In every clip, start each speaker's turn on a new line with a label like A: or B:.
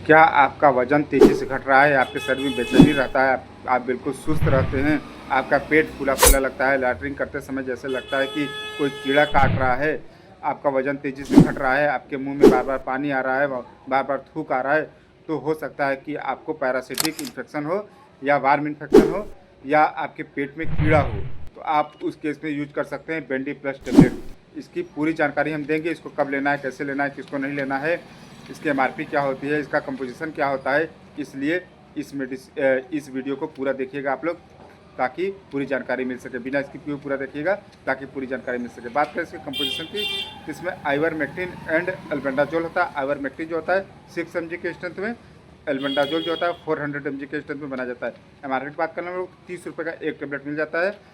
A: क्या आपका वज़न तेज़ी से घट रहा है? आपके शरीर में बेचैनी रहता है? आप बिल्कुल सुस्त रहते हैं? आपका पेट फूला-फूला लगता है? लैट्रिन करते समय जैसे लगता है कि कोई कीड़ा काट रहा है? आपका वज़न तेज़ी से घट रहा है? आपके मुँह में बार-बार पानी आ रहा है, बार-बार थूक आ रहा है? तो हो सकता है कि आपको पैरासिटिक इन्फेक्शन हो या वार्म इन्फेक्शन हो या आपके पेट में कीड़ा हो। तो आप उस केस में यूज़ कर सकते हैं बेंडी प्लस टैबलेट। इसकी पूरी जानकारी हम देंगे, इसको कब लेना है, कैसे लेना है, किसको नहीं लेना है, इसकी एमआरपी क्या होती है, इसका कंपोजिशन क्या होता है। इसलिए इस वीडियो को पूरा देखिएगा आप लोग, ताकि पूरी जानकारी मिल सके। बिना इसकी पूरा देखिएगा ताकि पूरी जानकारी मिल सके। बात करें इसके कंपोजिशन की, तो इसमें आइवरमेक्टिन एंड एल्बेंडाजोल होता है। आइवरमेक्टिन जो होता है 6 mg के स्ट्रेंथ में, एल्बेंडाजोल जो होता है 400 mg के स्ट्रेंथ में बनाया जाता है। एमआरपी की बात करें हम लोग 30 रुपये का एक टेबलेट मिल जाता है।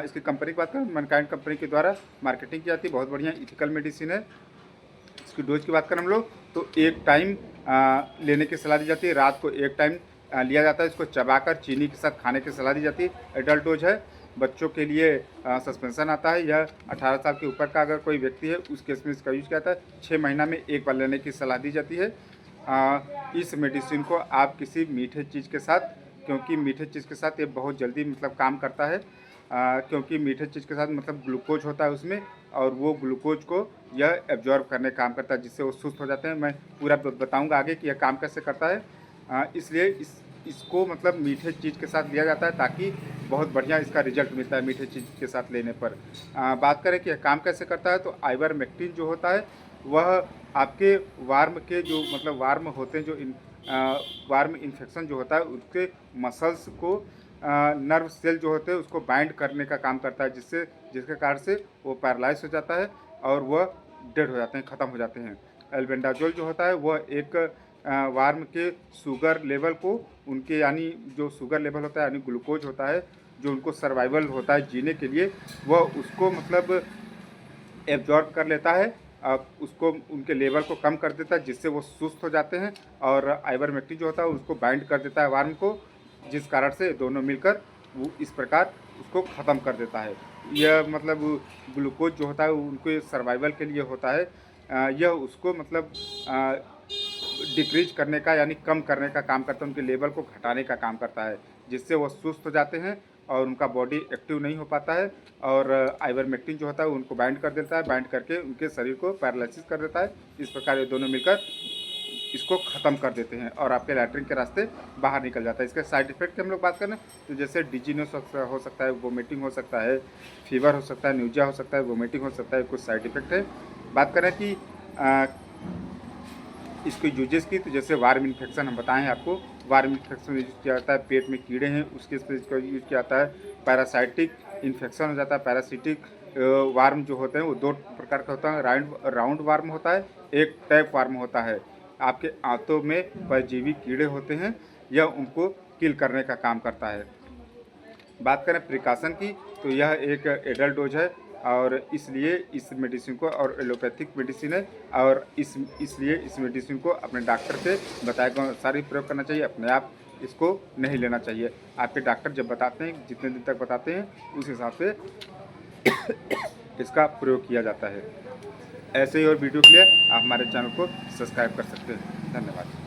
A: इसकी कंपनी की बात करें, मनकाइंड कंपनी के द्वारा मार्केटिंग की जाती है। बहुत बढ़िया इथिकल मेडिसिन है। इसकी डोज की बात करें हम लोग, तो एक टाइम लेने की सलाह दी जाती है। रात को एक टाइम लिया जाता है। इसको चबाकर चीनी के साथ खाने की सलाह दी जाती है। एडल्ट डोज है। बच्चों के लिए सस्पेंशन आता है। यह 18 साल के ऊपर का अगर कोई व्यक्ति है उस केस में इसका यूज किया जाता है। 6 महीना में एक बार लेने की सलाह दी जाती है। इस मेडिसिन को आप किसी मीठे चीज़ के साथ, क्योंकि मीठे चीज़ के साथ ये बहुत जल्दी मतलब काम करता है, क्योंकि मीठे चीज़ के साथ मतलब ग्लूकोज होता है उसमें, और वो ग्लूकोज को यह एब्जॉर्ब करने का काम करता है, जिससे वो सुस्त हो जाते हैं। मैं पूरा बताऊंगा आगे कि यह काम कैसे करता है। इसलिए इसको मतलब मीठे चीज़ के साथ लिया जाता है, ताकि बहुत बढ़िया इसका रिजल्ट मिलता है मीठे चीज़ के साथ लेने पर। बात करें कि यह काम कैसे करता है, तो आइवरमेक्टिन जो होता है वह आपके वार्म के जो मतलब वार्म होते हैं, जो वार्म इन्फेक्शन जो होता है उसके मसल्स को, नर्व सेल जो होते हैं उसको बाइंड करने का काम करता है, जिसके कारण से वो पैरालाइज हो जाता है और वह डेड हो जाते हैं, ख़त्म हो जाते हैं। एल्बेंडाजोल जो होता है वह एक वार्म के शुगर लेवल को, उनके यानी जो शुगर लेवल होता है यानी ग्लूकोज होता है जो उनको सर्वाइवल होता है जीने के लिए, वह उसको मतलब एब्जॉर्ब कर लेता है। उसको उनके लेवल को कम कर देता है, जिससे वो सुस्त हो जाते हैं। और आइवरमेक्टिन जो होता है उसको बाइंड कर देता है वार्म को, जिस कारण से दोनों मिलकर वो इस प्रकार उसको ख़त्म कर देता है। यह मतलब ग्लूकोज जो होता है उनको सर्वाइवल के लिए होता है। यह उसको मतलब डिक्रीज करने का यानी कम करने का काम करता है, उनके लेवल को घटाने का काम करता है, जिससे वो सुस्त हो जाते हैं और उनका बॉडी एक्टिव नहीं हो पाता है। और आइवरमेक्टिन जो होता है उनको बाइंड कर देता है, बाइंड करके उनके शरीर को पैरालिसिस कर देता है। इस प्रकार ये दोनों मिलकर इसको ख़त्म कर देते हैं और आपके लैट्रिन के रास्ते बाहर निकल जाता है। इसके साइड इफेक्ट की हम लोग बात करें तो जैसे डिजीनेस हो सकता है, वोमिटिंग हो सकता है, फीवर हो सकता है, न्यूजिया हो सकता है, वोमिटिंग हो सकता है, कुछ साइड इफेक्ट है। बात करें कि इसके यूजेस की, तो जैसे वार्म इन्फेक्शन हम बताएं आपको, वार्म इन्फेक्शन यूज किया जाता है। पेट में कीड़े हैं उसके इसमें इसका यूज किया जाता है। पैरासाइटिक इन्फेक्शन हो जाता है। पैरासिटिक वार्म जो होते हैं वो दो प्रकार का होता है। राउंड वार्म होता है, एक टैप वार्म होता है। आपके आंतों में परजीवी कीड़े होते हैं, यह उनको किल करने का काम करता है। बात करें प्रिकॉशन की, तो यह एक एडल्ट डोज है और इसलिए इस मेडिसिन को, और एलोपैथिक मेडिसिन है, और इसलिए इस मेडिसिन को अपने डॉक्टर से बताए गए अनुसार ही प्रयोग करना चाहिए। अपने आप इसको नहीं लेना चाहिए। आपके डॉक्टर जब बताते हैं, जितने दिन तक बताते हैं उस हिसाब से इसका प्रयोग किया जाता है। ऐसे ही और वीडियो के लिए आप हमारे चैनल को सब्सक्राइब कर सकते हैं। धन्यवाद।